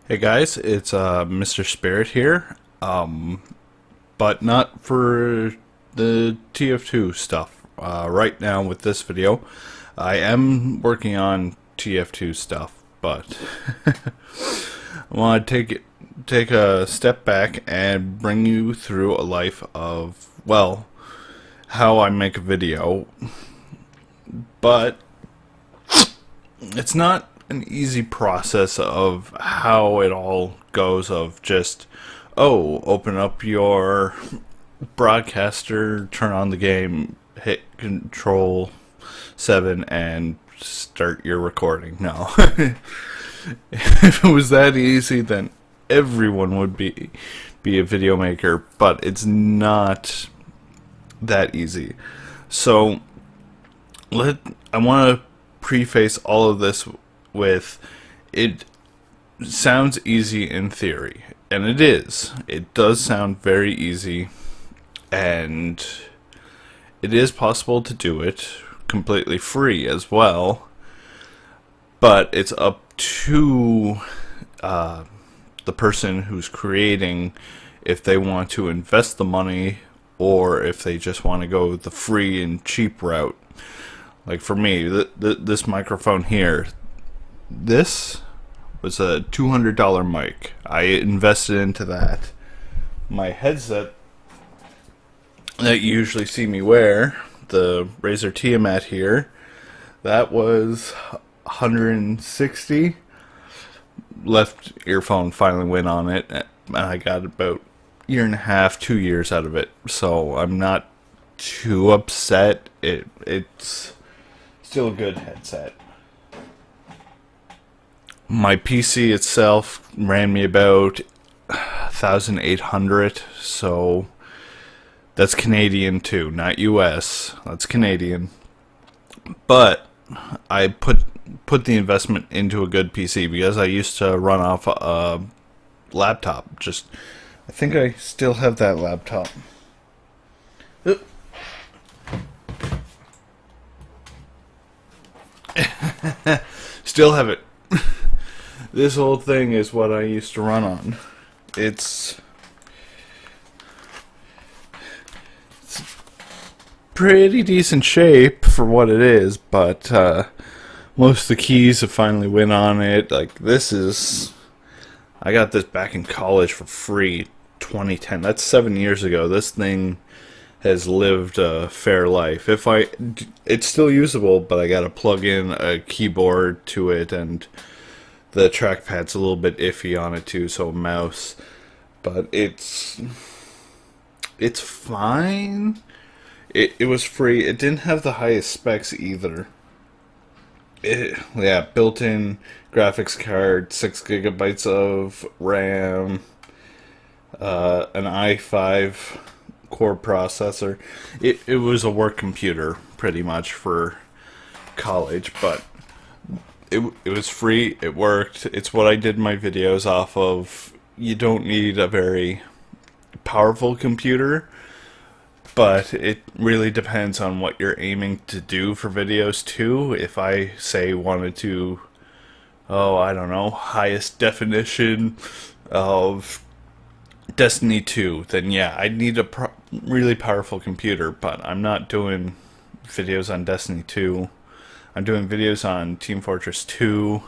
Hey guys, it's MrSpirit here, but not for the TF2 stuff. Right now with this video, I am working on TF2 stuff, but I want to take a step back and bring you through a life of, well, how I make a video, but it's not an easy process of how it all goes of just, oh, open up your broadcaster, turn on the game, hit control 7 and start your recording. No. If it was that easy, then everyone would be a video maker, but it's not that easy. So I want to preface all of this with, it sounds easy in theory, and it is. It does sound very easy, and it is possible to do it completely free as well, but it's up to the person who's creating if they want to invest the money or if they just want to go the free and cheap route. Like for me, this microphone here, this was a $200 mic. I invested into that. My headset that you usually see me wear, the Razer Tiamat here, that was $160. Left earphone finally went on it, and I got about a year and a half, 2 years out of it. So I'm not too upset. It's still a good headset. My PC itself ran me about 1,800, so that's Canadian too, not US. That's Canadian. But I put the investment into a good PC because I used to run off a laptop. I think I still have that laptop. Still have it. This whole thing is what I used to run on. It's pretty decent shape for what it is, but most of the keys have finally went on it. Like I got this back in college for free, 2010. That's 7 years ago. This thing has lived a fair life. It's still usable, but I gotta plug in a keyboard to it, and the trackpad's a little bit iffy on it too, so a mouse. But it's fine. It was free. It didn't have the highest specs either. Built-in graphics card, 6 gigabytes of RAM, an i5 core processor. It was a work computer pretty much for college, but it was free. It worked. It's what I did my videos off of. You don't need a very powerful computer, but it really depends on what you're aiming to do for videos too. If I say wanted to, I don't know, highest definition of Destiny 2, then yeah, I'd need a really powerful computer, but I'm not doing videos on Destiny 2. I'm doing videos on Team Fortress 2,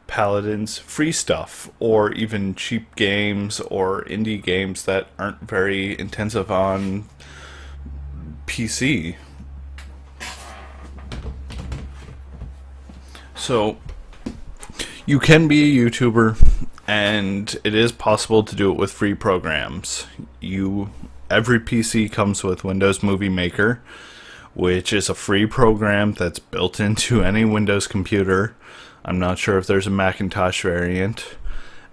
Paladins, free stuff, or even cheap games or indie games that aren't very intensive on PC. So you can be a YouTuber, and it is possible to do it with free programs. Every PC comes with Windows Movie Maker, which is a free program that's built into any Windows computer. I'm not sure if there's a Macintosh variant.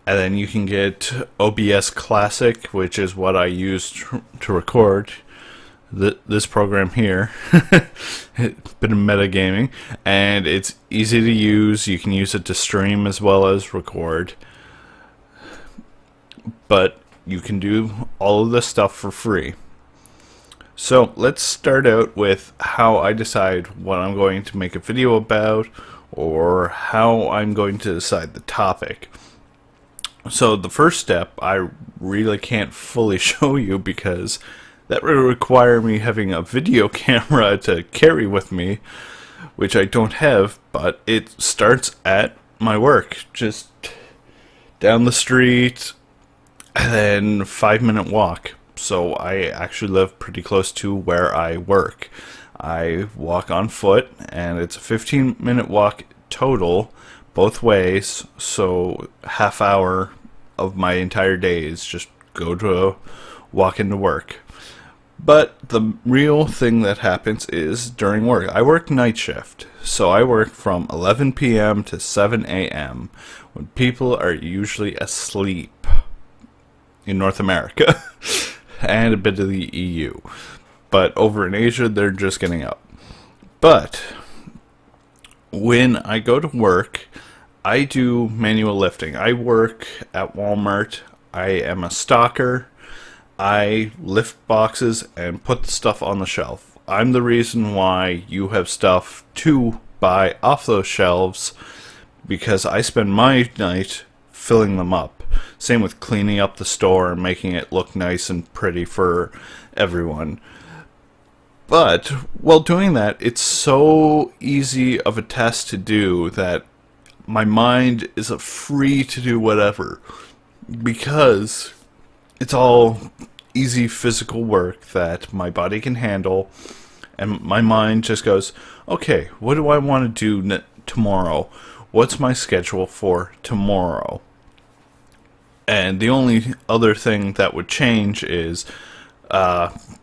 And then you can get OBS Classic, which is what I use to record this program here. Bit of metagaming, and it's easy to use. You can use it to stream as well as record, but you can do all of this stuff for free. So let's start out with how I decide what I'm going to make a video about, or how I'm going to decide the topic. So the first step I really can't fully show you because that would require me having a video camera to carry with me, which I don't have, but it starts at my work, just down the street, and then 5-minute walk. So I actually live pretty close to where I work. I walk on foot, and it's a 15-minute walk total, both ways, so half hour of my entire day is just go to walk into work. But the real thing that happens is during work. I work night shift, so I work from 11 p.m. to 7 a.m. when people are usually asleep in North America and a bit of the EU. But over in Asia, they're just getting up. But when I go to work, I do manual lifting. I work at Walmart. I am a stocker. I lift boxes and put the stuff on the shelf. I'm the reason why you have stuff to buy off those shelves, because I spend my night filling them up. Same with cleaning up the store and making it look nice and pretty for everyone. But while doing that, it's so easy of a task to do that my mind is free to do whatever, because it's all easy physical work that my body can handle, and my mind just goes, okay, what do I want to do tomorrow? What's my schedule for tomorrow? And the only other thing that would change is,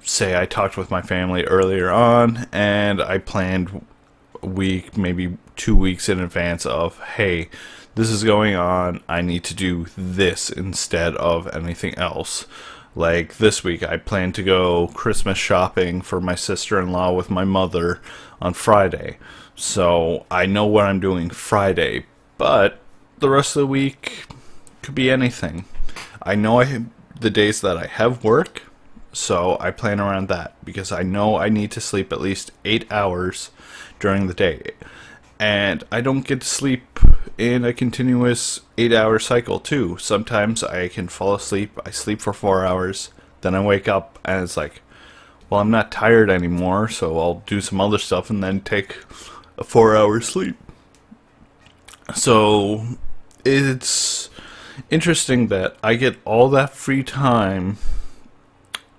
say I talked with my family earlier on, and I planned a week, maybe 2 weeks in advance of, hey, this is going on, I need to do this instead of anything else. Like this week, I plan to go Christmas shopping for my sister-in-law with my mother on Friday. So I know what I'm doing Friday, but the rest of the week could be anything. I know the days that I have work, so I plan around that, because I know I need to sleep at least 8 hours during the day. And I don't get to sleep in a continuous 8-hour cycle too. Sometimes I can fall asleep, I sleep for 4 hours, then I wake up and it's like, well, I'm not tired anymore, so I'll do some other stuff and then take a 4-hour sleep. So it's interesting that I get all that free time,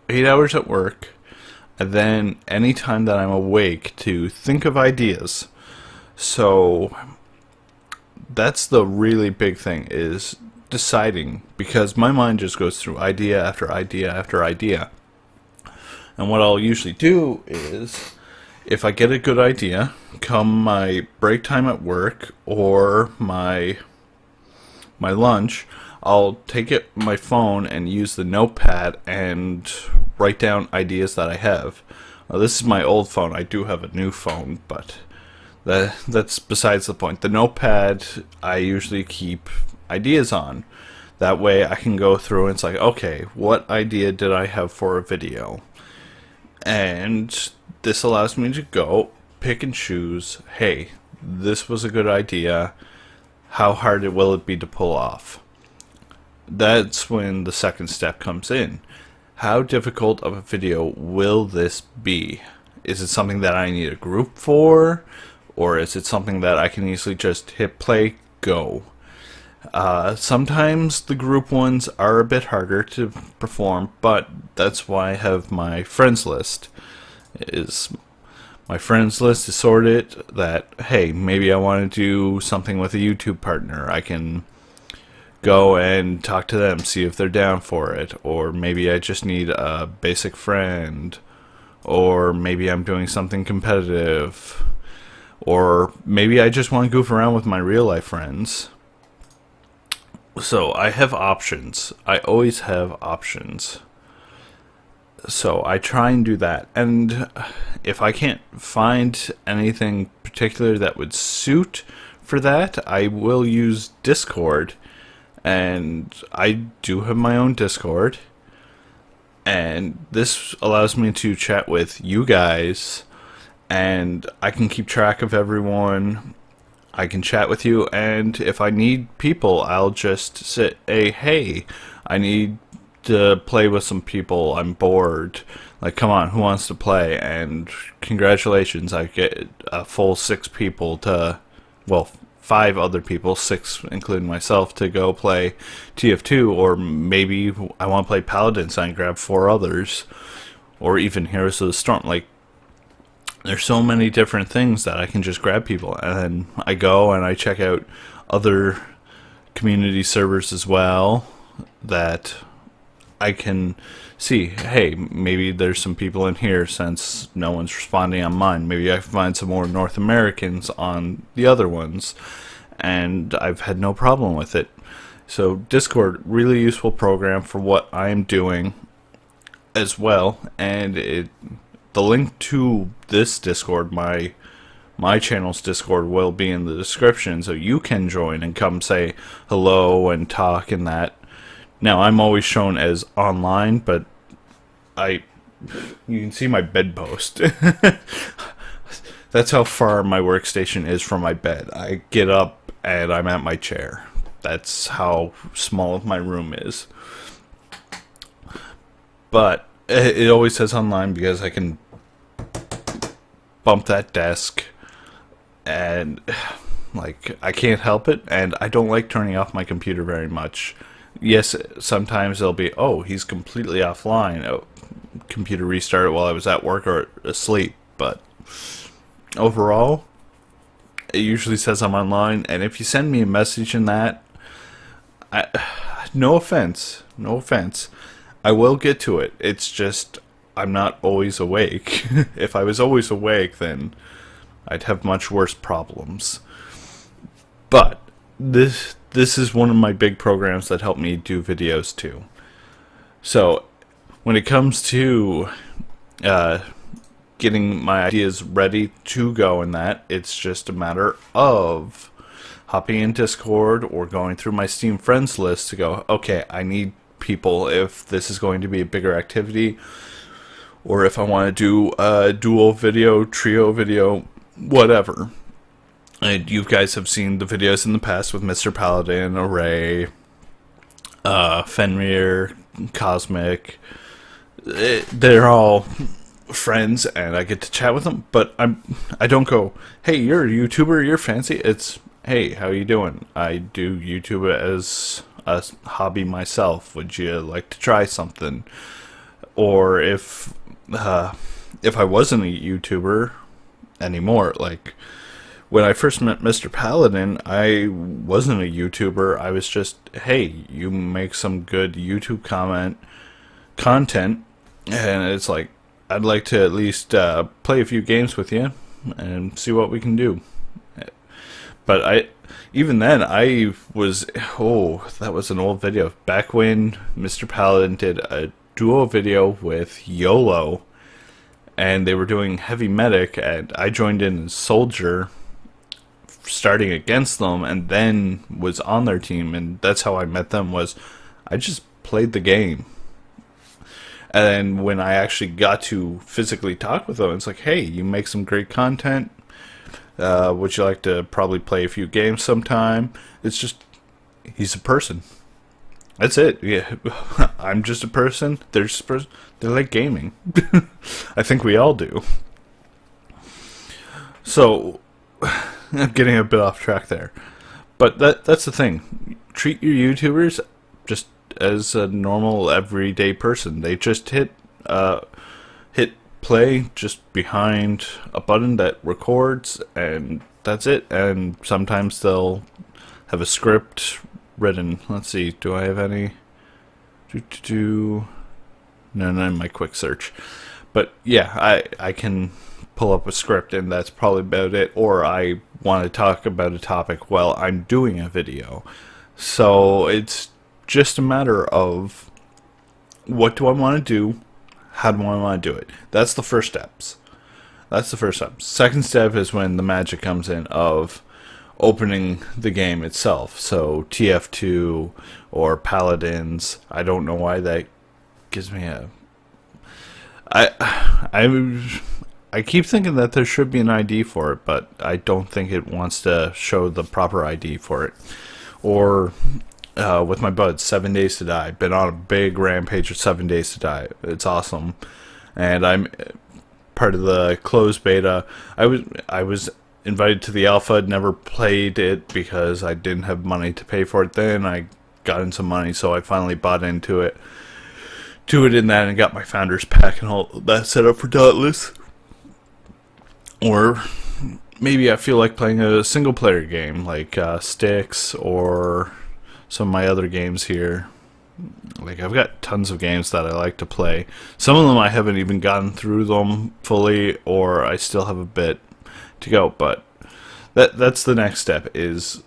8 hours at work, and then any time that I'm awake to think of ideas. So that's the really big thing, is deciding, because my mind just goes through idea after idea after idea. And what I'll usually do is, if I get a good idea, come my break time at work or my lunch, I'll take my phone and use the notepad and write down ideas that I have. Now, this is my old phone. I do have a new phone, but that's besides the point. The notepad I usually keep ideas on. That way I can go through and it's like, okay, what idea did I have for a video? And this allows me to go pick and choose, hey, this was a good idea. How hard will it be to pull off? That's when the second step comes in. How difficult of a video will this be? Is it something that I need a group for? Or is it something that I can easily just hit play, go? Sometimes the group ones are a bit harder to perform, but that's why I have my friends list. My friends list is sorted that, hey, maybe I want to do something with a YouTube partner. I can go and talk to them, see if they're down for it. Or maybe I just need a basic friend. Or maybe I'm doing something competitive. Or maybe I just want to goof around with my real life friends. So I have options. I always have options. So I try and do that. And if I can't find anything particular that would suit for that, I will use Discord. And I do have my own Discord. And this allows me to chat with you guys. And I can keep track of everyone. I can chat with you, and if I need people, I'll just say, hey, I need to play with some people. I'm bored. Like, come on, who wants to play? And congratulations, I get a full 6 people to, well, 5 other people, 6 including myself, to go play TF2, or maybe I want to play Paladins and I grab 4 others, or even Heroes of the Storm. Like, there's so many different things that I can just grab people, and then I go and I check out other community servers as well that I can see, hey, maybe there's some people in here since no one's responding on mine. Maybe I can find some more North Americans on the other ones, and I've had no problem with it. So Discord, really useful program for what I'm doing as well, and the link to this Discord, my channel's Discord, will be in the description, so you can join and come say hello and talk and that. Now, I'm always shown as online, but you can see my bedpost. That's how far my workstation is from my bed. I get up and I'm at my chair. That's how small my room is. But it always says online because I can bump that desk, and like, I can't help it, and I don't like turning off my computer very much. Yes, sometimes they'll be, oh, he's completely offline. Oh, computer restarted while I was at work or asleep. But overall, it usually says I'm online, and if you send me a message in that, no offense, I will get to it. It's just, I'm not always awake. If I was always awake, then I'd have much worse problems. But this is one of my big programs that help me do videos too. So when it comes to getting my ideas ready to go in that, it's just a matter of hopping in Discord or going through my Steam friends list to go, okay, I need people if this is going to be a bigger activity, or if I want to do a duo video, trio video, whatever. And you guys have seen the videos in the past with Mr. Paladin, Array, Fenrir, Cosmic. They're all friends, and I get to chat with them. But I don't go, hey, you're a YouTuber, you're fancy. It's, hey, how you doing? I do YouTube as a hobby myself. Would you like to try something? Or if I wasn't a YouTuber anymore, like when I first met Mr. Paladin, I wasn't a YouTuber. I was just, hey, you make some good YouTube content, and it's like, I'd like to at least play a few games with you and see what we can do. But even then, I was, that was an old video. Back when Mr. Paladin did a duo video with YOLO, and they were doing Heavy Medic, and I joined in as Soldier, starting against them, and then was on their team, and that's how I met them, was I just played the game. And then when I actually got to physically talk with them, it's like, hey, you make some great content. Would you like to probably play a few games sometime? It's just, he's a person. That's it. Yeah, I'm just a person. They're just a person. They like gaming. I think we all do. So, I'm getting a bit off track there. But that's the thing. Treat your YouTubers just as a normal, everyday person. They just hit play just behind a button that records, and that's it. And sometimes they'll have a script written. Let's see, do I have any? No, not in my quick search. But yeah, I can pull up a script, and that's probably about it. Or I want to talk about a topic while I'm doing a video. So it's just a matter of, what do I want to do? How do I want to do it? That's the first steps. Second step is when the magic comes in of opening the game itself. So TF2 or Paladins. I don't know why that gives me a... I keep thinking that there should be an ID for it, but I don't think it wants to show the proper ID for it. Or with my buds, 7 Days to Die. Been on a big rampage of 7 Days to Die. It's awesome, and I'm part of the closed beta. I was invited to the alpha. Never played it because I didn't have money to pay for it. Then I got in some money, so I finally bought into it. In that, and got my founders pack and all that set up for Dauntless. Or maybe I feel like playing a single player game like Styx or some of my other games here. Like, I've got tons of games that I like to play. Some of them I haven't even gotten through them fully, or I still have a bit to go. But that's the next step, is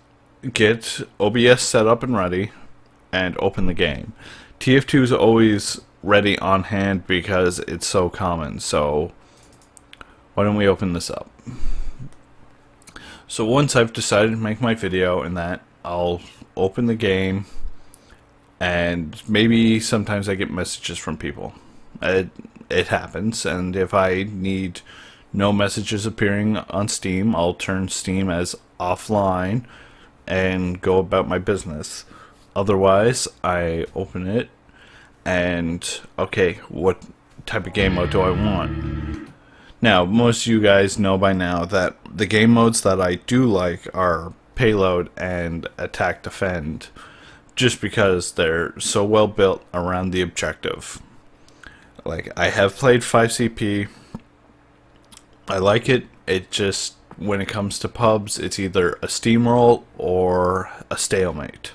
get OBS set up and ready and open the game. TF2 is always ready on hand because it's so common. So why don't we open this up? So once I've decided to make my video and that, I'll open the game, and maybe sometimes I get messages from people. It happens, and if I need no messages appearing on Steam, I'll turn Steam as offline and go about my business. Otherwise, I open it and, okay, what type of game mode do I want? Now, most of you guys know by now that the game modes that I do like are Payload and Attack Defend, just because they're so well built around the objective. Like, I have played 5CP. I like it. It just, when it comes to pubs, it's either a steamroll or a stalemate.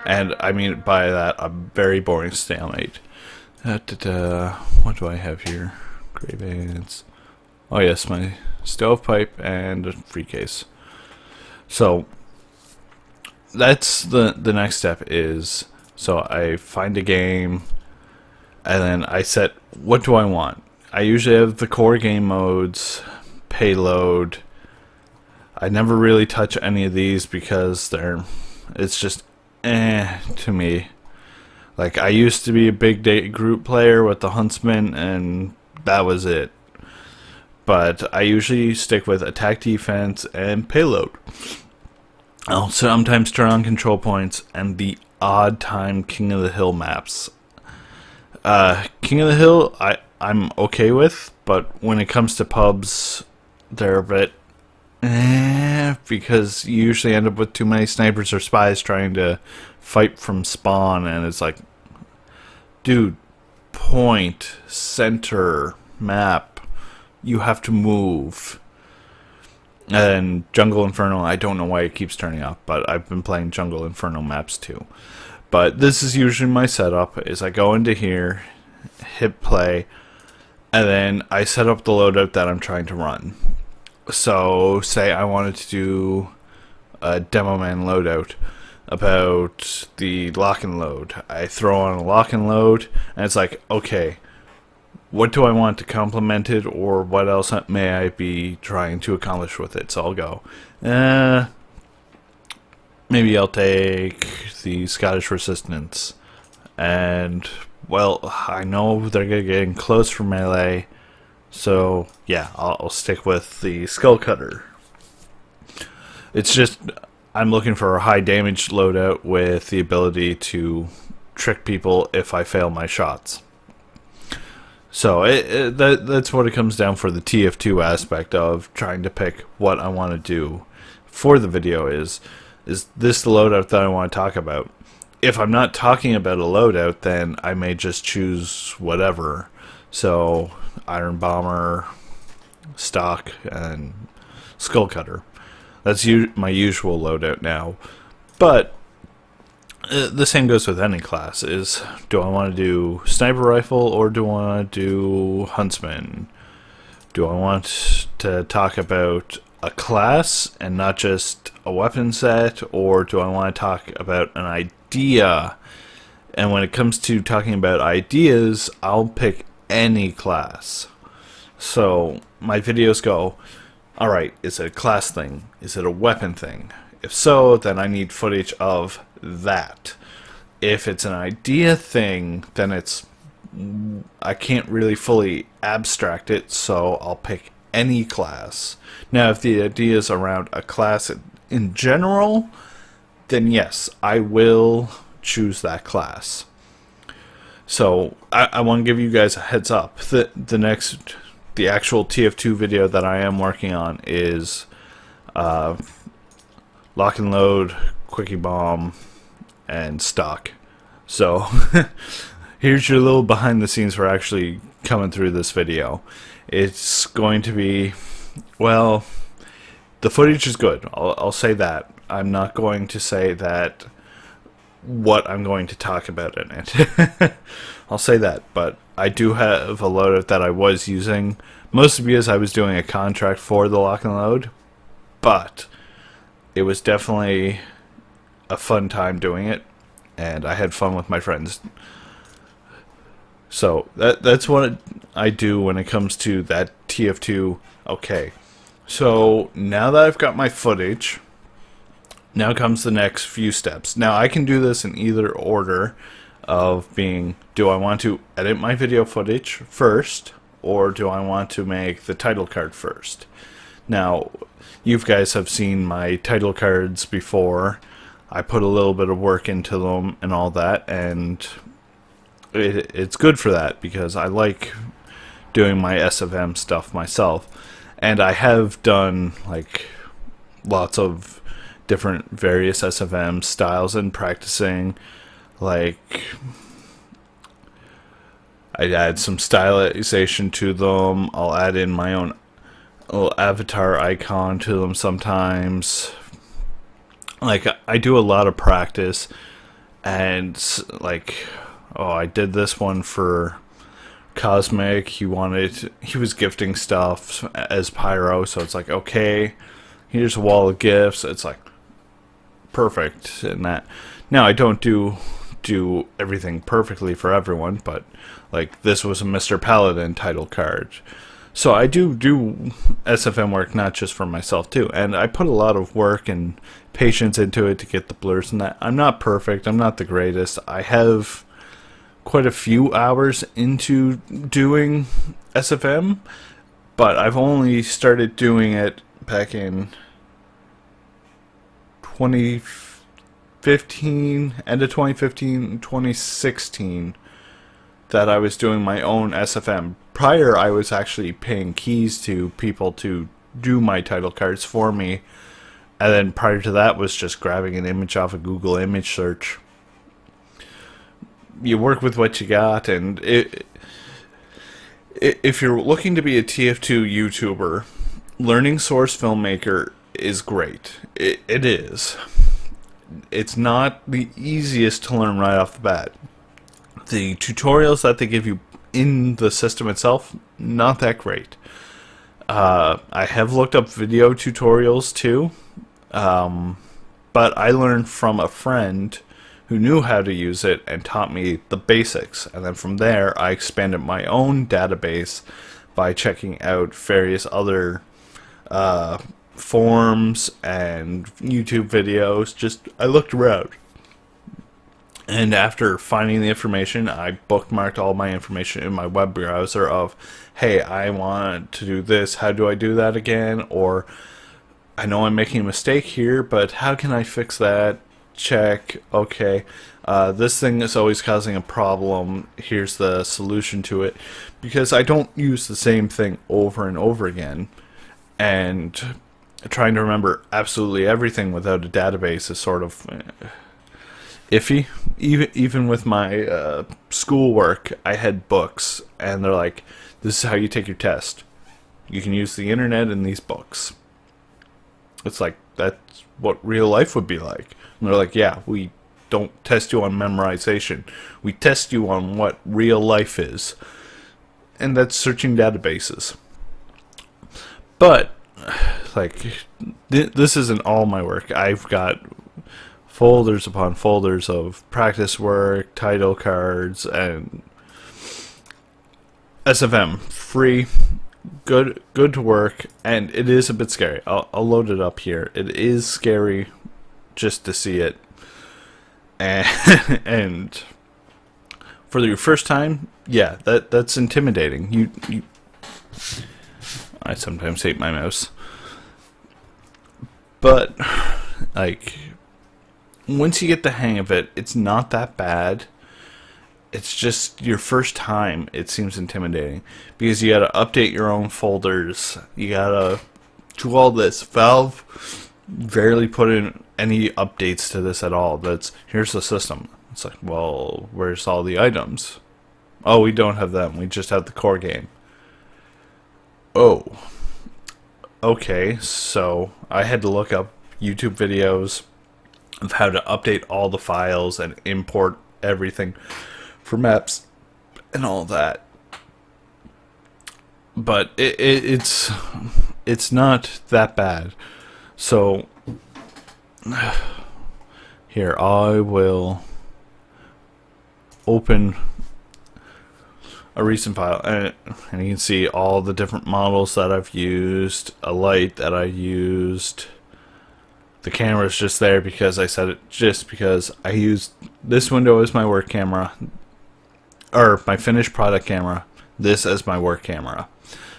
And I mean by that, a very boring stalemate. What do I have here? Grave ants. Oh yes, my stovepipe and a free case. So that's the next step is, so I find a game and then I set, what do I want? I usually have the core game modes, Payload. I never really touch any of these because it's just to me. Like, I used to be a big group player with the Huntsman, and that was it. But I usually stick with Attack Defense and Payload. I'll sometimes turn on Control Points and the odd time King of the Hill maps. King of the Hill I'm okay with, but when it comes to pubs, they're a bit because you usually end up with too many snipers or spies trying to fight from spawn, and it's like, dude, point, center, map, you have to move. And Jungle Inferno, I don't know why it keeps turning off, but I've been playing Jungle Inferno maps too. But this is usually my setup, is I go into here, hit play, and then I set up the loadout that I'm trying to run. So, say I wanted to do a Demo Man loadout about the lock and load. I throw on a lock and load, and it's like, okay, what do I want to complement it, or what else may I be trying to accomplish with it? So I'll go, maybe I'll take the Scottish Resistance. And, well, I know they're going to get in close for melee, so yeah, I'll stick with the Skull Cutter. It's just, I'm looking for a high damage loadout with the ability to trick people if I fail my shots. So that's what it comes down for the TF2 aspect of trying to pick what I want to do for the video. Is this the loadout that I want to talk about? If I'm not talking about a loadout, then I may just choose whatever. So Iron Bomber, Stock, and Skull Cutter. That's my usual loadout now. But the same goes with any class. Is, do I want to do Sniper Rifle or do I want to do Huntsman? Do I want to talk about a class and not just a weapon set, or do I want to talk about an idea? And when it comes to talking about ideas, I'll pick any class. So my videos go, alright, is it a class thing? Is it a weapon thing? If so, then I need footage of that. If it's an idea thing, then it's I can't really fully abstract it, so I'll pick any class. Now, if the idea is around a class in general, then yes, I will choose that class. So I want to give you guys a heads up. The actual TF2 video that I am working on is lock and load, quickie bomb, and stock. So here's your little behind the scenes for actually coming through this video. It's going to be, well, the footage is good. I'll say that. I'm not going to say that what I'm going to talk about in it. I'll say that, but I do have a loadout that I was using, mostly because I was doing a contract for the lock and load, but it was definitely a fun time doing it, and I had fun with my friends. So that's what I do when it comes to that TF2. Okay, so now that I've got my footage, now comes the next few steps. Now I can do this in either order of being, do I want to edit my video footage first, or do I want to make the title card first? Now, you guys have seen my title cards before. I put a little bit of work into them and all that, and it's good for that because I like doing my SFM stuff myself. And I have done like lots of different various SFM styles and practicing. Like, I'd add some stylization to them. I'll add in my own little avatar icon to them sometimes. Like, I do a lot of practice, and like, oh, I did this one for Cosmic. He was gifting stuff as Pyro, so it's like, okay, here's a wall of gifts. It's like perfect in that. Now I don't do everything perfectly for everyone, but like this was a Mr. Paladin title card. So I do SFM work not just for myself too, and I put a lot of work and patience into it to get the blurs and that. I'm not perfect, I'm not the greatest. I have quite a few hours into doing SFM, but I've only started doing it back in 2015, end of 2015, 2016, that I was doing my own SFM. Prior, I was actually paying keys to people to do my title cards for me, and then prior to that was just grabbing an image off a Google image search. You work with what you got, and if you're looking to be a TF2 YouTuber, learning Source Filmmaker is great. It is. It's not the easiest to learn right off the bat. The tutorials that they give you in the system itself, not that great. I have looked up video tutorials too, but I learned from a friend who knew how to use it and taught me the basics, and then from there I expanded my own database by checking out various other forums and YouTube videos. I looked around, and after finding the information, I bookmarked all my information in my web browser of, hey, I want to do this, how do I do that again? Or, I know I'm making a mistake here, but how can I fix that? Check, okay, this thing is always causing a problem, here's the solution to it, because I don't use the same thing over and over again, and trying to remember absolutely everything without a database is sort of iffy. Even with my schoolwork, I had books, and they're like, this is how you take your test. You can use the internet and these books. It's like, that's what real life would be like. And they're like, yeah, we don't test you on memorization. We test you on what real life is. And that's searching databases. But, like, this isn't all my work. I've got folders upon folders of practice work, title cards, and SFM. Free. Good to work, and it is a bit scary. I'll load it up here. It is scary just to see it, and For your first time, yeah, that's intimidating. You I sometimes hate my mouse. But like once you get the hang of it, it's not that bad. It's just your first time, it seems intimidating because you got to update your own folders. You got to do all this. Valve barely put in any updates to this at all. That's here's the system. It's like, well, where's all the items? Oh, we don't have them. We just have the core game. Oh. Okay, so I had to look up YouTube videos of how to update all the files and import everything for maps and all that. But it's not that bad. So here, I will open a recent file, and you can see all the different models that I've used, a light that I used. The camera's just there because I set it just because I used this window as my work camera, or my finished product camera, this as my work camera.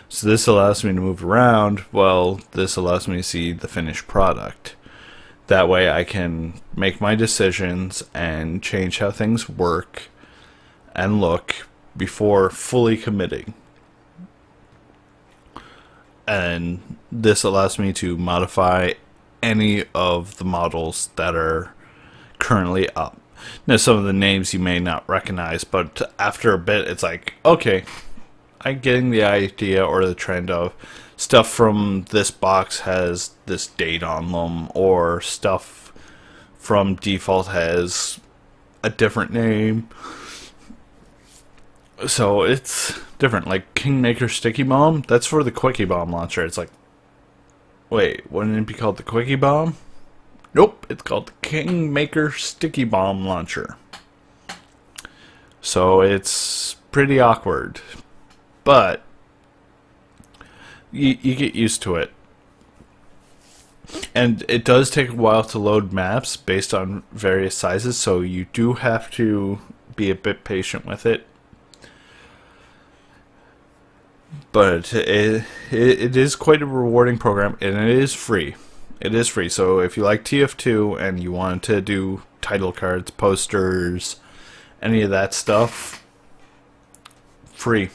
So this allows me to move around, well, this allows me to see the finished product. That way I can make my decisions and change how things work and look before fully committing. And this allows me to modify any of the models that are currently up. Now, some of the names you may not recognize, but after a bit, it's like, okay, I'm getting the idea or the trend of stuff from this box has this date on them, or stuff from default has a different name. So it's different. Like Kingmaker Sticky Bomb, that's for the Quickie Bomb launcher. It's like, wait, wouldn't it be called the Quickie Bomb? Nope, it's called the Kingmaker Sticky Bomb launcher. So it's pretty awkward, but you get used to it. And it does take a while to load maps based on various sizes, so you do have to be a bit patient with it. But it is quite a rewarding program, and it is free. It is free, so if you like TF2 and you want to do title cards, posters, any of that stuff, free.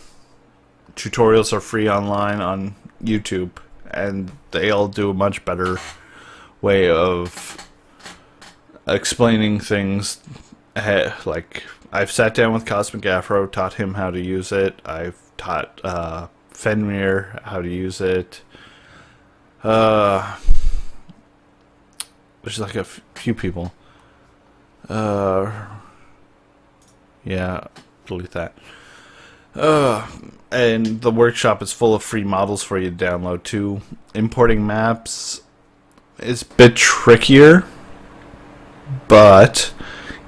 Tutorials are free online on YouTube, and they all do a much better way of explaining things. Like, I've sat down with Cosmic Afro, taught him how to use it. I've taught Fenrir how to use it. There's like a few people. Yeah, delete that. And the workshop is full of free models for you to download too. Importing maps is a bit trickier, but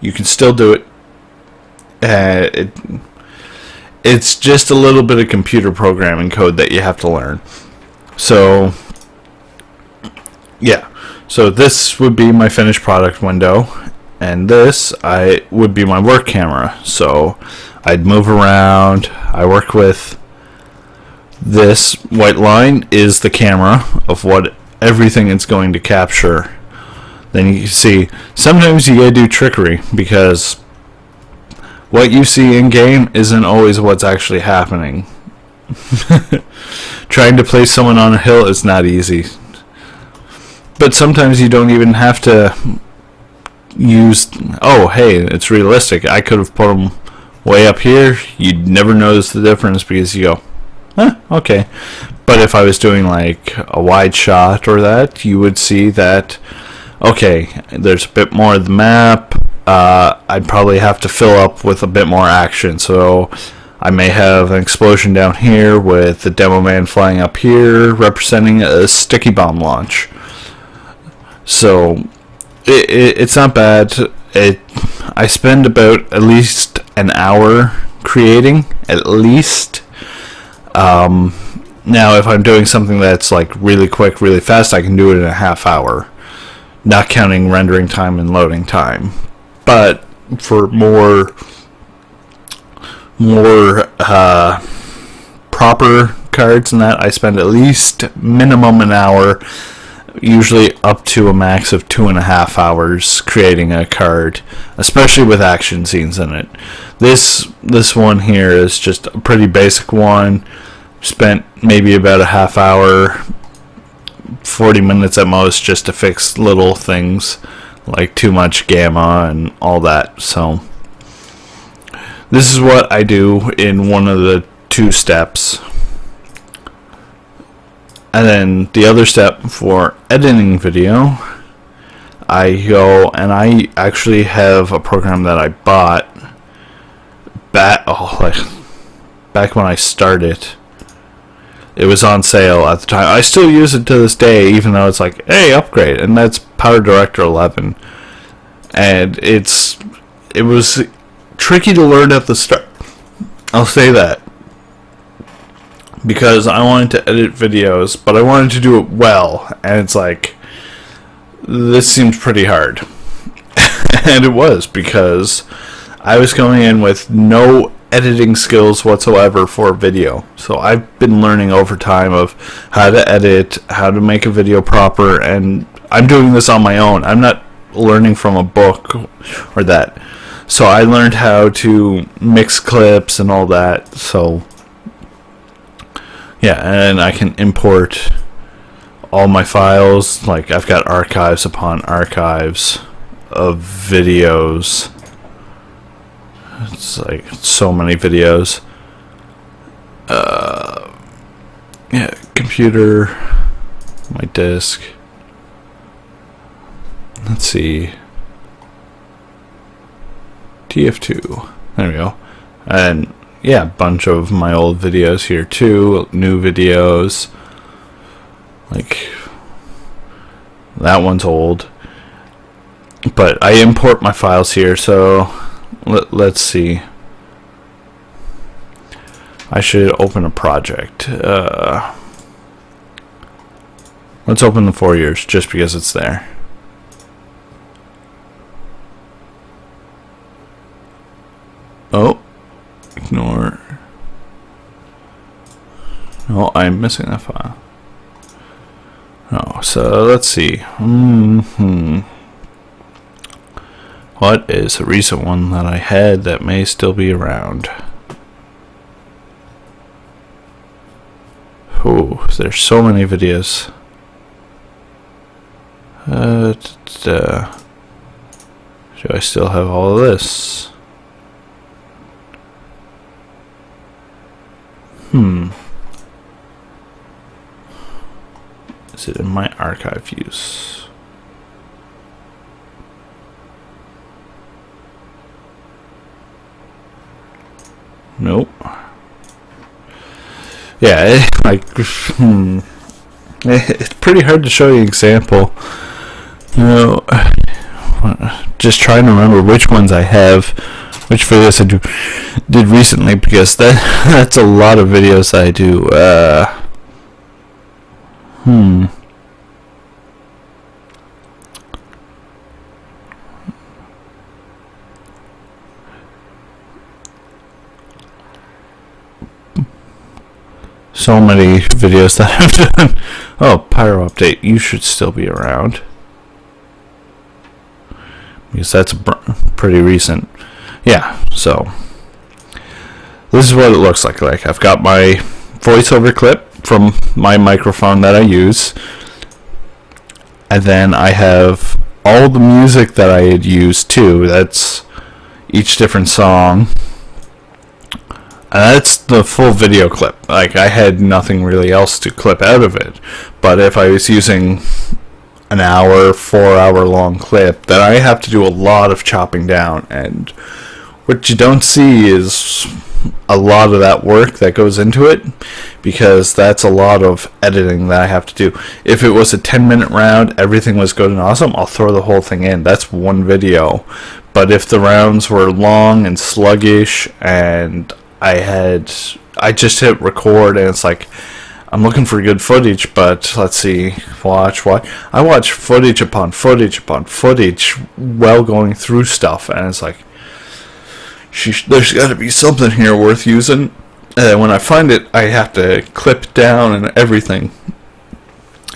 you can still do it. It's just a little bit of computer programming code that you have to learn. So, yeah. So this would be my finished product window, and this would be my work camera. So I'd move around. I work with this white line is the camera of what everything it's going to capture. Then you can see sometimes you gotta do trickery because what you see in game isn't always what's actually happening. Trying to place someone on a hill is not easy. But sometimes you don't even have to use, oh hey, it's realistic. I could have put them way up here. You'd never notice the difference because you go, okay. But if I was doing like a wide shot or that, you would see that, okay, there's a bit more of the map. I'd probably have to fill up with a bit more action. So I may have an explosion down here with the demo man flying up here representing a sticky bomb launch. So it's not bad. I spend about at least an hour creating, at least. Now if I'm doing something that's like really quick, really fast, I can do it in a half hour, not counting rendering time and loading time. But for more more proper cards than that, I spend at least minimum an hour, usually up to a max of 2.5 hours creating a card, especially with action scenes in it. This one here is just a pretty basic one. Spent maybe about a half hour, 40 minutes at most, just to fix little things like too much gamma and all that. So this is what I do in one of the 2 steps. And then the other step for editing video, I go and I actually have a program that I bought back when I started. It was on sale at the time. I still use it to this day, even though it's like, hey, upgrade, and that's PowerDirector 11. And it was tricky to learn at the start. I'll say that, because I wanted to edit videos, but I wanted to do it well, and it's like, this seems pretty hard. And it was, because I was going in with no editing skills whatsoever for video. So I've been learning over time of how to edit, how to make a video proper, and I'm doing this on my own. I'm not learning from a book or that. So I learned how to mix clips and all that. So yeah, and I can import all my files. Like, I've got archives upon archives of videos. It's like so many videos. Yeah, computer, my disk. Let's see. TF2. There we go. And yeah, a bunch of my old videos here too. New videos. Like, that one's old. But I import my files here, so let's see. I should open a project. Let's open the 4 years, just because it's there. Oh, ignore. No, I'm missing that file. Oh, so let's see. What is a recent one that I had that may still be around? Oh, there's so many videos. Do I still have all of this? Is it in my archive views? Nope. Yeah, it's pretty hard to show you an example. You know, just trying to remember which ones I have, which videos I did recently, because that's a lot of videos that I do. So many videos that I've done. Oh, Pyro Update, you should still be around, because that's pretty recent. Yeah, so this is what it looks like. I've got my voiceover clip from my microphone that I use, and then I have all the music that I had used too. That's each different song. That's the full video clip. Like, I had nothing really else to clip out of it. But if I was using an hour, 4 hour long clip, then I have to do a lot of chopping down. And what you don't see is a lot of that work that goes into it, because that's a lot of editing that I have to do. If it was a 10-minute round, everything was good and awesome, I'll throw the whole thing in. That's one video. But if the rounds were long and sluggish, and I just hit record, and it's like, I'm looking for good footage, but let's see, watch. I watch footage upon footage upon footage while going through stuff, and it's like, there's got to be something here worth using. And when I find it, I have to clip it down and everything.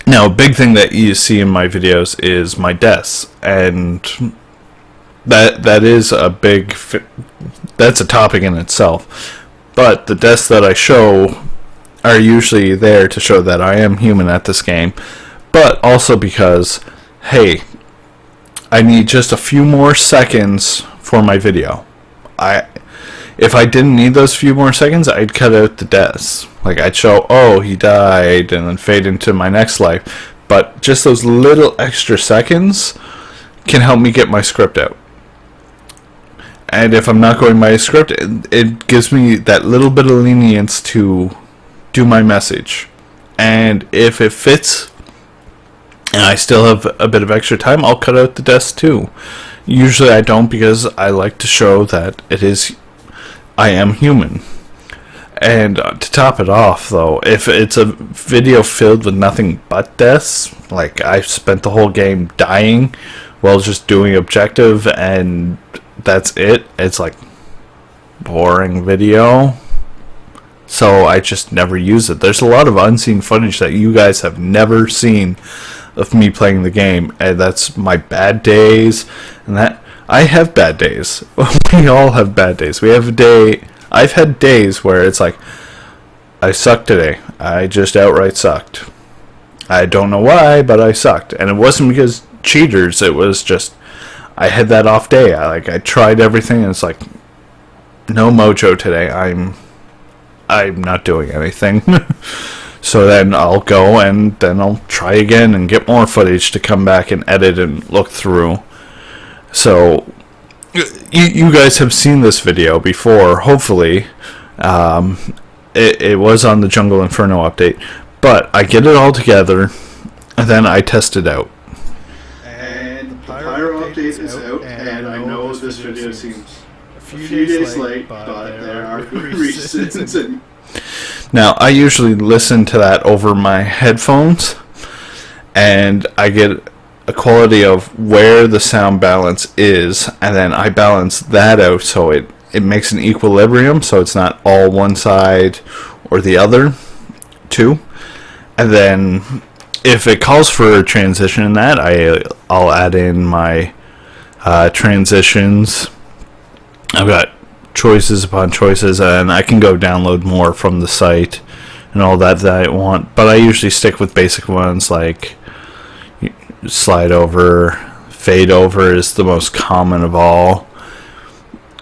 Now, a big thing that you see in my videos is my desk, and that is a big, that's a topic in itself. But the desks that I show are usually there to show that I am human at this game, but also because, hey, I need just a few more seconds for my video. If I didn't need those few more seconds, I'd cut out the deaths. Like, I'd show, oh, he died, and then fade into my next life. But just those little extra seconds can help me get my script out. And if I'm not going by a script, it gives me that little bit of lenience to do my message. And if it fits, and I still have a bit of extra time, I'll cut out the deaths too. Usually I don't, because I like to show that I am human. And to top it off, though, if it's a video filled with nothing but deaths, like I've spent the whole game dying while just doing objective and that's it, it's like boring video. So I just never use it. There's a lot of unseen footage that you guys have never seen of me playing the game, and that's my bad days, and that I have bad days. We all have bad days. I've had days where it's like, I sucked today. I just outright sucked. I don't know why, but I sucked. And it wasn't because cheaters, it was just, I had that off day. I tried everything, and it's like, no mojo today. I'm not doing anything. So then I'll go, and then I'll try again and get more footage to come back and edit and look through. So you guys have seen this video before, hopefully. It was on the Jungle Inferno update, but I get it all together and then I test it out. And the Pyro update is out, and I know this video seems a few days late, but there are good reasons. Now, I usually listen to that over my headphones, and I get a quality of where the sound balance is, and then I balance that out so it makes an equilibrium, so it's not all one side or the other too. And then if it calls for a transition in that, I'll add in my transitions. I've got choices upon choices, and I can go download more from the site and all that I want, but I usually stick with basic ones like slide over, fade over is the most common of all.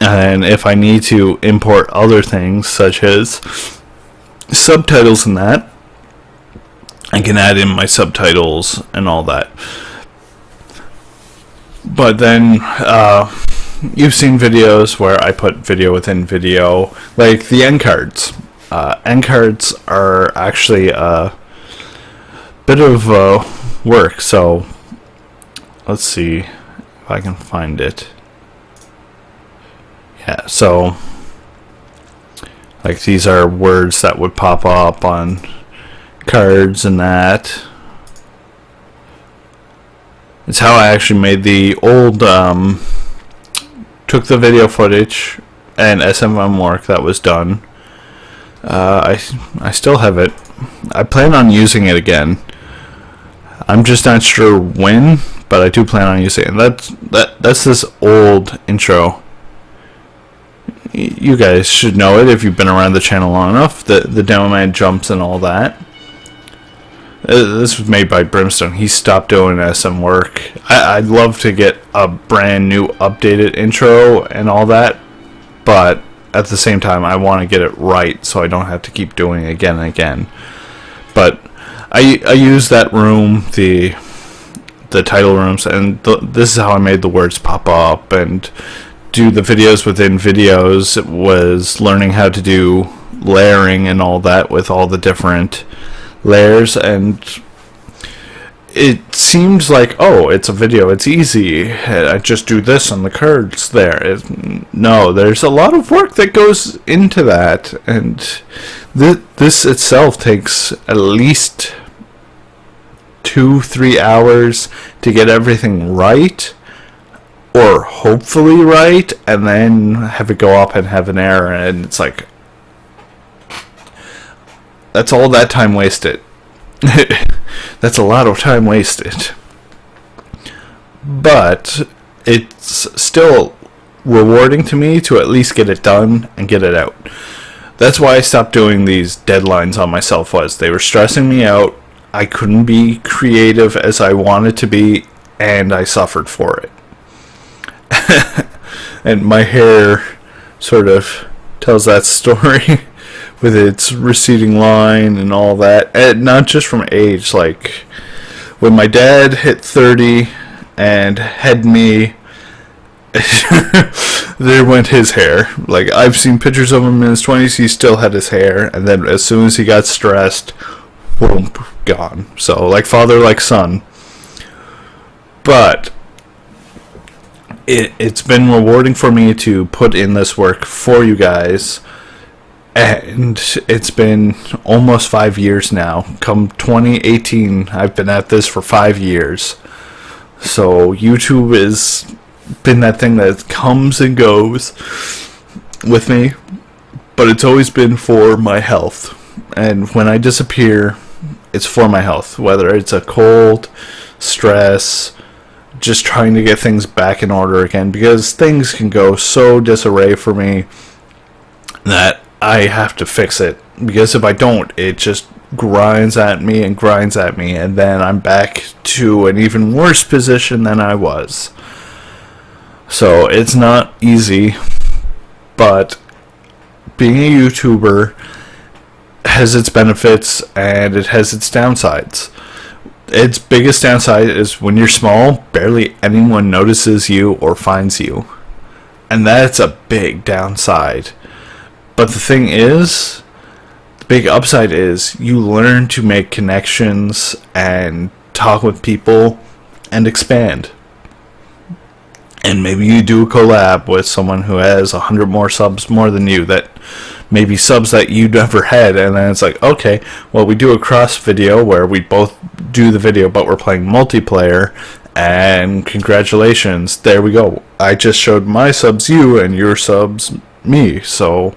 And if I need to import other things such as subtitles and that, I can add in my subtitles and all that. But then you've seen videos where I put video within video, like the end cards. End cards are actually a bit of work, so let's see if I can find it. Yeah, so like these are words that would pop up on cards and that. It's how I actually made the old took the video footage and SMM work that was done. I still have it. I plan on using it again. I'm just not sure when, but I do plan on using it. That's this old intro. You guys should know it if you've been around the channel long enough. The demo man jumps and all that. This was made by Brimstone. He stopped doing SM work. I'd love to get a brand new updated intro and all that, but at the same time I want to get it right so I don't have to keep doing it again and again. But I use that room, the title rooms, and this is how I made the words pop up and do the videos within videos. It was learning how to do layering and all that with all the different layers, and it seems like, oh, it's a video, it's easy, I just do this on the cards there. No, there's a lot of work that goes into that, and this itself takes at least 2-3 hours to get everything right, or hopefully right, and then have it go up and have an error, and it's like, that's all that time wasted. That's a lot of time wasted. But it's still rewarding to me to at least get it done and get it out. That's why I stopped doing these deadlines on myself. They were stressing me out. I couldn't be creative as I wanted to be, and I suffered for it. And my hair sort of tells that story with its receding line and all that. And not just from age. Like, when my dad hit 30 and had me, there went his hair. Like, I've seen pictures of him in his 20s, he still had his hair, and then as soon as he got stressed, boom, gone. So, like father, like son. But it's been rewarding for me to put in this work for you guys, and it's been almost 5 years now. Come 2018, I've been at this for 5 years. So YouTube has been that thing that comes and goes with me, but it's always been for my health. And when I disappear, it's for my health, whether it's a cold, stress, just trying to get things back in order again, because things can go so disarray for me that I have to fix it, because if I don't, it just grinds at me, and then I'm back to an even worse position than I was. So it's not easy, but being a YouTuber has its benefits and it has its downsides. Its biggest downside is when you're small, barely anyone notices you or finds you. And that's a big downside. But the thing is, the big upside is you learn to make connections and talk with people and expand. And maybe you do a collab with someone who has 100 more subs more than you, that maybe subs that you never had, and then it's like, okay, well, we do a cross video where we both do the video but we're playing multiplayer, and congratulations, there we go. I just showed my subs you and your subs me, so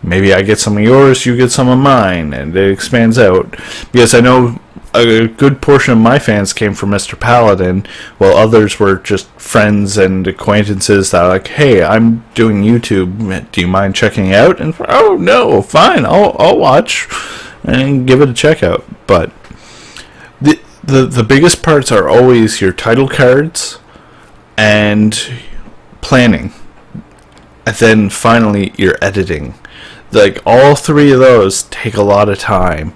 maybe I get some of yours, you get some of mine, and it expands out. Because I know a good portion of my fans came from Mr. Paladin, while others were just friends and acquaintances that are like, hey, I'm doing YouTube, do you mind checking out? And oh no, fine, I'll watch and give it a check out. But the biggest parts are always your title cards and planning, and then finally your editing. Like, all three of those take a lot of time.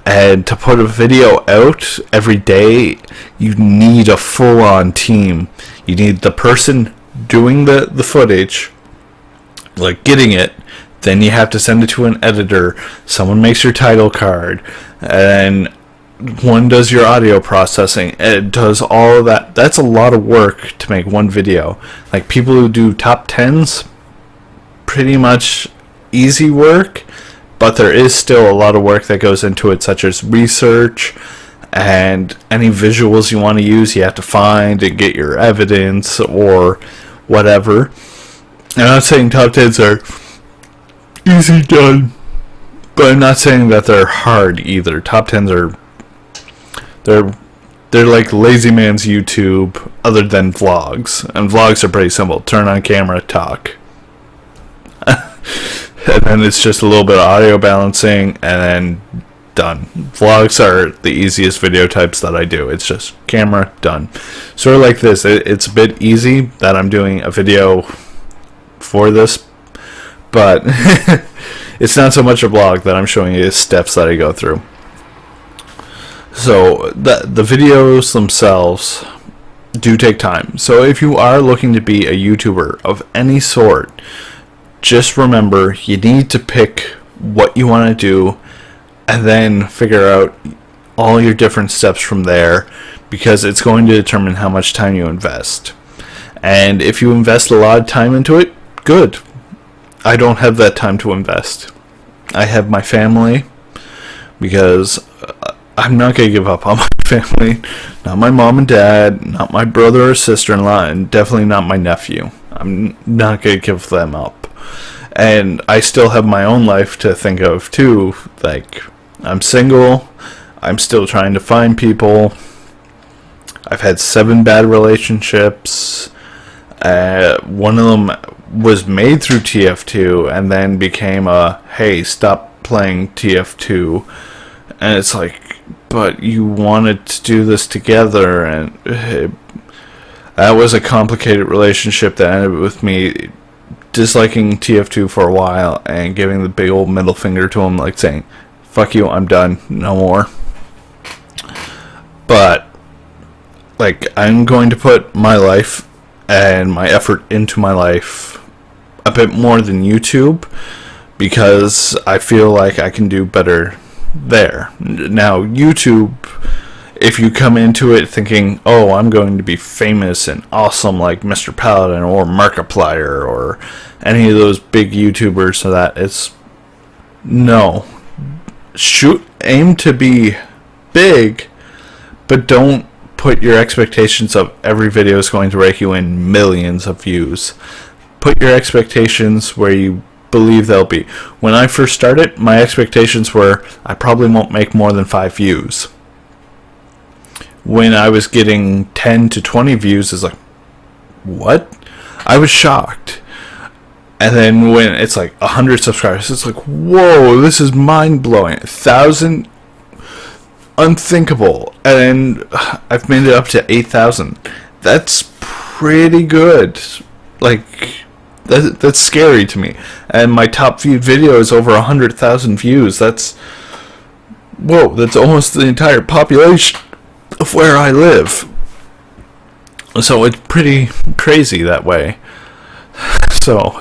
And to put a video out every day, you need a full-on team. You need the person doing the footage, like getting it, then you have to send it to an editor, someone makes your title card, and one does your audio processing, it does all of that. That's a lot of work to make one video. Like, people who do top 10s, pretty much easy work, but there is still a lot of work that goes into it, such as research and any visuals you want to use, you have to find and get your evidence or whatever. I'm not saying top 10s are easy done, but I'm not saying that they're hard either. Top 10s are, they're like lazy man's YouTube, other than vlogs. And vlogs are pretty simple. Turn on camera, talk. And then it's just a little bit of audio balancing, and then done. Vlogs are the easiest video types that I do. It's just camera, done. Sort of like this. It's a bit easy that I'm doing a video for this, but it's not so much a vlog that I'm showing you steps that I go through. So the videos themselves do take time. So if you are looking to be a YouTuber of any sort, just remember, you need to pick what you want to do and then figure out all your different steps from there, because it's going to determine how much time you invest. And if you invest a lot of time into it, good. I don't have that time to invest. I have my family, because I'm not going to give up on my family, not my mom and dad, not my brother or sister-in-law, and definitely not my nephew. I'm not going to give them up. And I still have my own life to think of too. Like, I'm single, I'm still trying to find people. I've had 7 bad relationships. One of them was made through TF2 and then became a, hey, stop playing TF2. And it's like, but you wanted to do this together, and that was a complicated relationship that ended with me disliking TF2 for a while and giving the big old middle finger to him, like saying, fuck you, I'm done, no more. But, like, I'm going to put my life and my effort into my life a bit more than YouTube, because I feel like I can do better there. Now, YouTube, if you come into it thinking, oh, I'm going to be famous and awesome like Mr. Paladin or Markiplier or any of those big YouTubers, so that it's no. Aim to be big, but don't put your expectations of every video is going to rake you in millions of views. Put your expectations where you believe they'll be. When I first started, my expectations were I probably won't make more than 5 views. When I was getting 10 to 20 views, it's like, what? I was shocked. And then when it's like 100 subscribers, it's like, whoa, this is mind-blowing. 1,000, unthinkable. And I've made it up to 8,000. That's pretty good. Like, that's scary to me. And my top viewed video is over 100,000 views. That's almost the entire population of where I live. So it's pretty crazy that way. So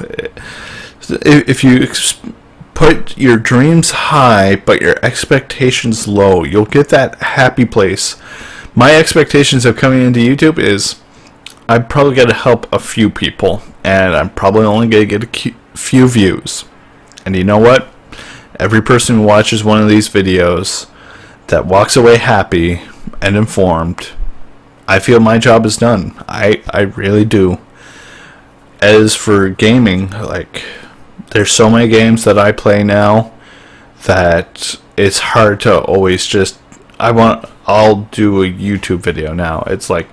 if you put your dreams high but your expectations low, you'll get that happy place. My expectations of coming into YouTube is I'm probably going to help a few people, and I'm probably only going to get a few views. And you know what? Every person who watches one of these videos that walks away happy and informed, I feel my job is done. I really do. As for gaming, like, there's so many games that I play now that it's hard to always just, I'll do a YouTube video now. It's like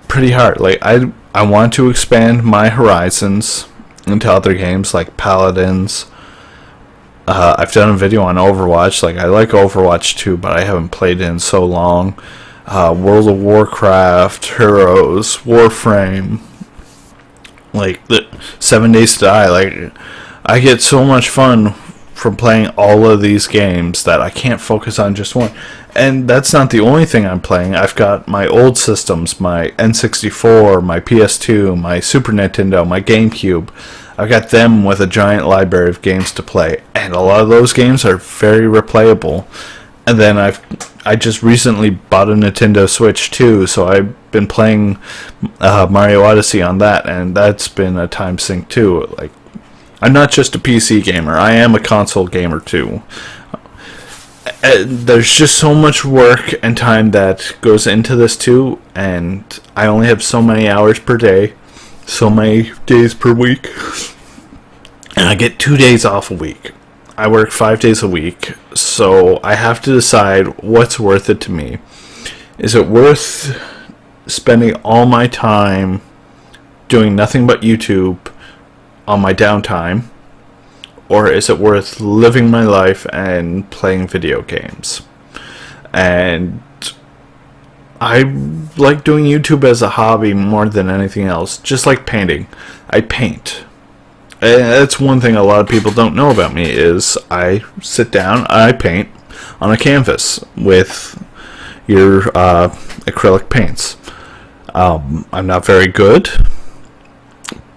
pretty hard. Like, I want to expand my horizons into other games like Paladins. I've done a video on Overwatch. Like, I like Overwatch 2, but I haven't played it in so long. World of Warcraft, Heroes, Warframe, like the 7 Days to Die. Like, I get so much fun from playing all of these games that I can't focus on just one. And that's not the only thing I'm playing. I've got my old systems, my N64, my PS2, my Super Nintendo, my GameCube. I've got them with a giant library of games to play, and a lot of those games are very replayable. And then I just recently bought a Nintendo Switch too, so I've been playing Mario Odyssey on that, and that's been a time sink too. Like, I'm not just a PC gamer, I am a console gamer too. There's just so much work and time that goes into this too, and I only have so many hours per day, so many days per week, and I get 2 days off a week. I work 5 days a week, so I have to decide what's worth it to me. Is it worth spending all my time doing nothing but YouTube on my downtime, or is it worth living my life and playing video games? And I like doing YouTube as a hobby more than anything else, just like painting. I paint. And that's one thing a lot of people don't know about me, is I sit down, I paint on a canvas with your acrylic paints. I'm not very good,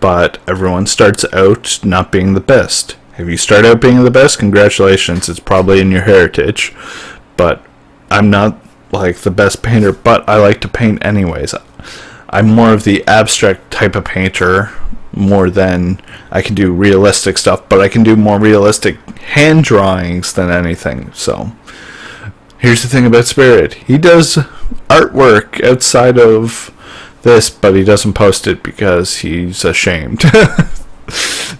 but everyone starts out not being the best. If you start out being the best, congratulations, it's probably in your heritage. But I'm not like the best painter, but I like to paint anyways. I'm more of the abstract type of painter, more than I can do realistic stuff, but I can do more realistic hand drawings than anything. So here's the thing about Spirit. He does artwork outside of this, but he doesn't post it because he's ashamed.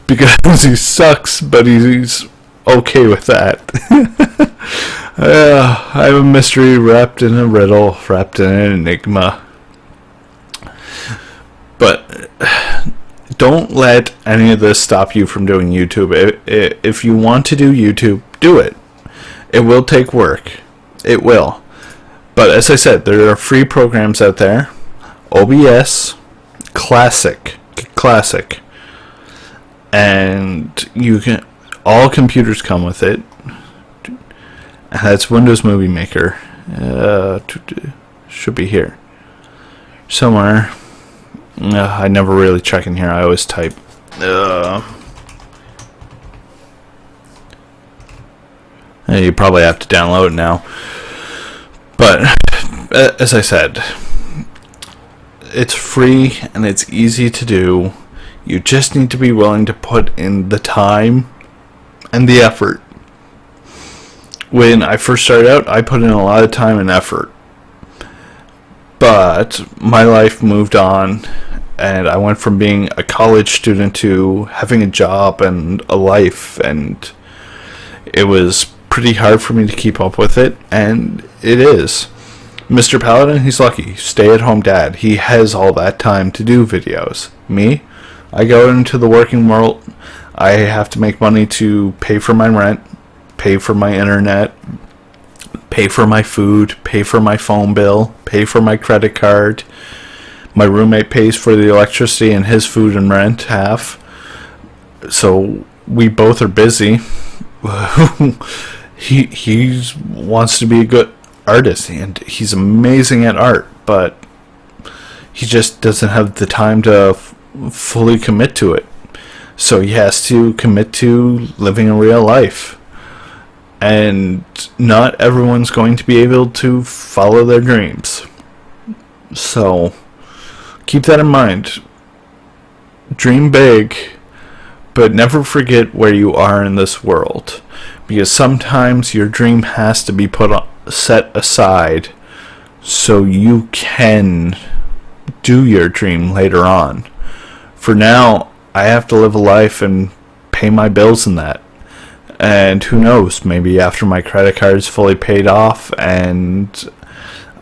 Because he sucks, but he's okay with that. I have a mystery wrapped in a riddle, wrapped in an enigma. But don't let any of this stop you from doing YouTube. If you want to do YouTube, do it. It will take work. It will. But as I said, there are free programs out there. OBS, Classic. And you can, all computers come with it. That's Windows Movie Maker. Should be here somewhere. I never really check in here. I always type. You probably have to download it now. But as I said, it's free and it's easy to do. You just need to be willing to put in the time and the effort. When I first started out, I put in a lot of time and effort. But my life moved on, and I went from being a college student to having a job and a life, and it was pretty hard for me to keep up with it, and it is. Mr. Paladin, he's lucky. Stay-at-home dad. He has all that time to do videos. Me, I go into the working world. I have to make money to pay for my rent, pay for my internet, pay for my food, pay for my phone bill, pay for my credit card. My roommate pays for the electricity and his food and rent half. So we both are busy. He wants to be a good artist, and he's amazing at art, but he just doesn't have the time to fully commit to it. So he has to commit to living a real life. And not everyone's going to be able to follow their dreams. So keep that in mind. Dream big, but never forget where you are in this world. Because sometimes your dream has to be set aside so you can do your dream later on. For now, I have to live a life and pay my bills and that. And who knows, maybe after my credit card is fully paid off and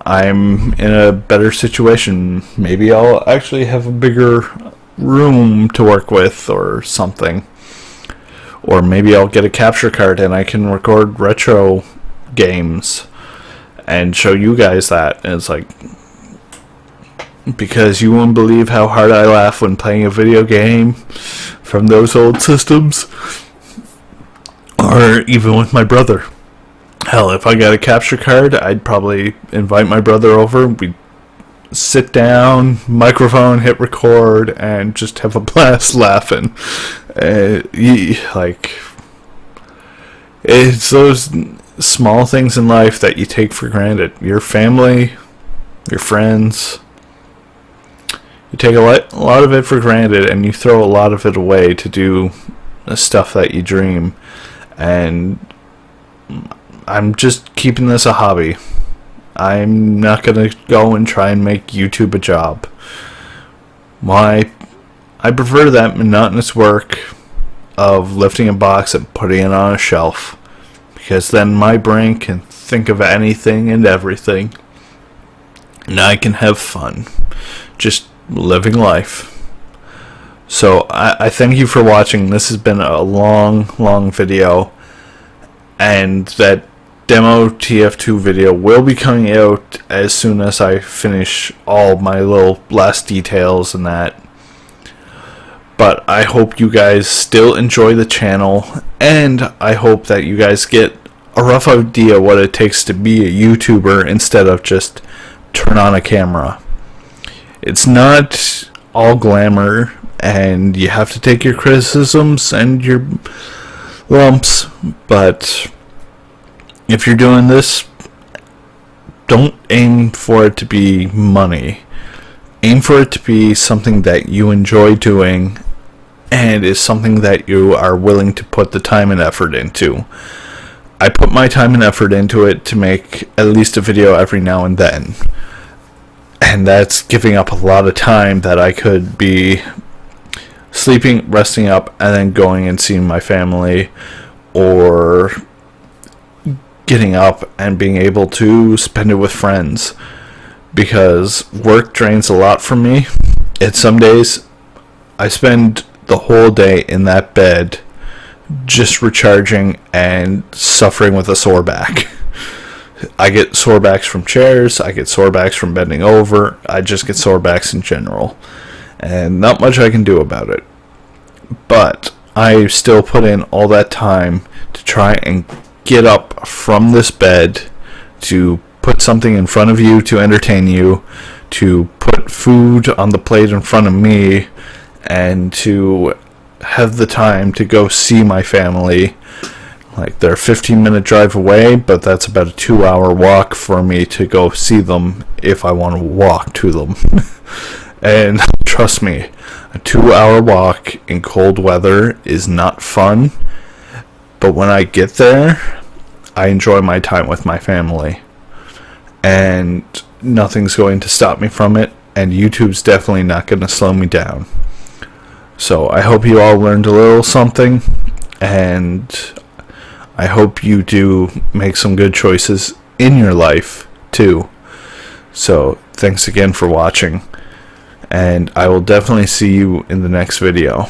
I'm in a better situation, maybe I'll actually have a bigger room to work with or something. Or maybe I'll get a capture card and I can record retro games and show you guys that. And it's like, because you won't believe how hard I laugh when playing a video game from those old systems. Or even with my brother. Hell, if I got a capture card, I'd probably invite my brother over. We'd sit down, microphone, hit record, and just have a blast laughing. It's those small things in life that you take for granted. Your family, your friends. You take a lot of it for granted, and you throw a lot of it away to do the stuff that you dream. And I'm just keeping this a hobby. I'm not going to go and try and make YouTube a job. Why? I prefer that monotonous work of lifting a box and putting it on a shelf. Because then my brain can think of anything and everything. And I can have fun. Just living life. So I thank you for watching. This has been a long video, and that demo TF2 video will be coming out as soon as I finish all my little last details and that. But I hope you guys still enjoy the channel, and I hope that you guys get a rough idea what it takes to be a YouTuber instead of just turn on a camera. It's not all glamour, and you have to take your criticisms and your lumps, but if you're doing this, don't aim for it to be money. Aim for it to be something that you enjoy doing and is something that you are willing to put the time and effort into. I put my time and effort into it to make at least a video every now and then. And that's giving up a lot of time that I could be sleeping, resting up, and then going and seeing my family, or getting up and being able to spend it with friends, because work drains a lot from me. And some days I spend the whole day in that bed just recharging and suffering with a sore back. I get sore backs from chairs, I get sore backs from bending over, I just get sore backs in general, and not much I can do about it. But I still put in all that time to try and get up from this bed, to put something in front of you to entertain you, to put food on the plate in front of me, and to have the time to go see my family. Like, they're a 15-minute drive away, but that's about a 2-hour walk for me to go see them if I want to walk to them. And trust me, a 2-hour walk in cold weather is not fun, but when I get there, I enjoy my time with my family, and nothing's going to stop me from it, and YouTube's definitely not going to slow me down. So I hope you all learned a little something, and I hope you do make some good choices in your life too. So thanks again for watching, and I will definitely see you in the next video.